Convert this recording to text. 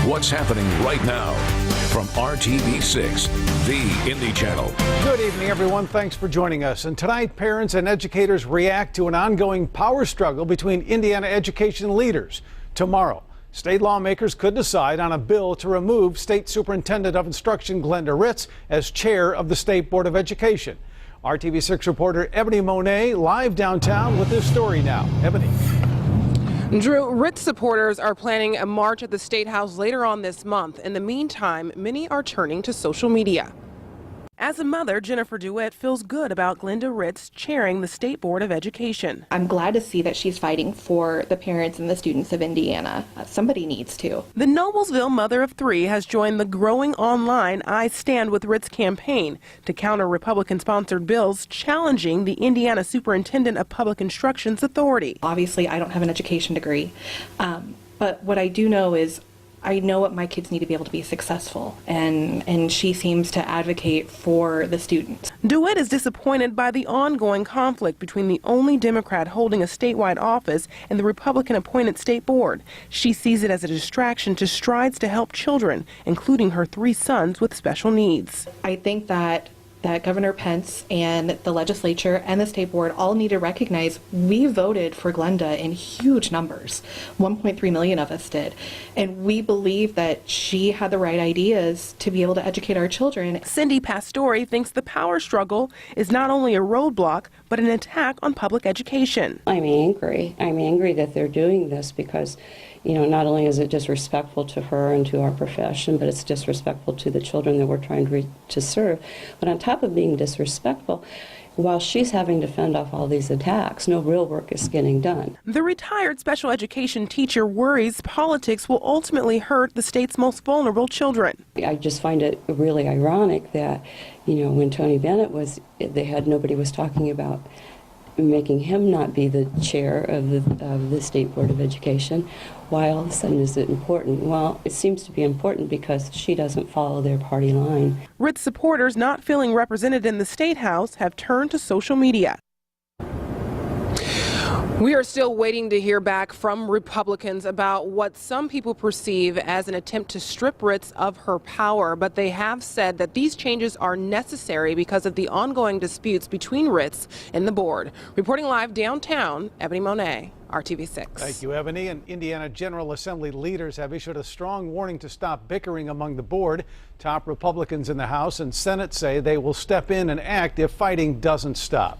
what's happening right now. From RTV6, the Indy Channel. Good evening, everyone. Thanks for joining us. And tonight, parents and educators react to an ongoing power struggle between Indiana education leaders. Tomorrow, state lawmakers could decide on a bill to remove State Superintendent of Instruction Glenda Ritz as chair of the State Board of Education. RTV6 reporter Ebony Monet live downtown with this story now. Ebony. Drew, Ritz supporters are planning a march at the State House later on this month. In the meantime, many are turning to social media. As a mother, Jennifer DeWitt feels good about Glenda Ritz chairing the State Board of Education. I'm glad to see that she's fighting for the parents and the students of Indiana. Somebody needs to. The Noblesville mother of three has joined the growing online I Stand with Ritz campaign to counter Republican-sponsored bills challenging the Indiana Superintendent of Public Instruction's authority. Obviously, I don't have an education degree, but what I do know is I know what my kids need to be able to be successful, and she seems to advocate for the students. DeWitt is disappointed by the ongoing conflict between the only Democrat holding a statewide office and the Republican-appointed state board. She sees it as a distraction to strides to help children, including her three sons with special needs. I think that Governor Pence and the legislature and the state board all need to recognize we voted for Glenda in huge numbers. 1.3 million of us did. And we believe that she had the right ideas to be able to educate our children. Cindy Pastore thinks the power struggle is not only a roadblock, but an attack on public education. I'm angry. I'm angry that they're doing this because, you know, not only is it disrespectful to her and to our profession, but it's disrespectful to the children that we're trying to serve. But on top of being disrespectful, while she's having to fend off all these attacks, no real work is getting done. The retired special education teacher worries politics will ultimately hurt the state's most vulnerable children. I just find it really ironic that, you know, when Tony Bennett was, nobody was talking about making him not be the chair of the State Board of Education. Why all of a sudden is it important? Well, it seems to be important because she doesn't follow their party line. Ritz supporters not feeling represented in the State House have turned to social media. We are still waiting to hear back from Republicans about what some people perceive as an attempt to strip Ritz of her power, but they have said that these changes are necessary because of the ongoing disputes between Ritz and the board. Reporting live downtown, Ebony Monet, RTV6. Thank you, Ebony. And Indiana General Assembly leaders have issued a strong warning to stop bickering among the board. Top Republicans in the House and Senate say they will step in and act if fighting doesn't stop.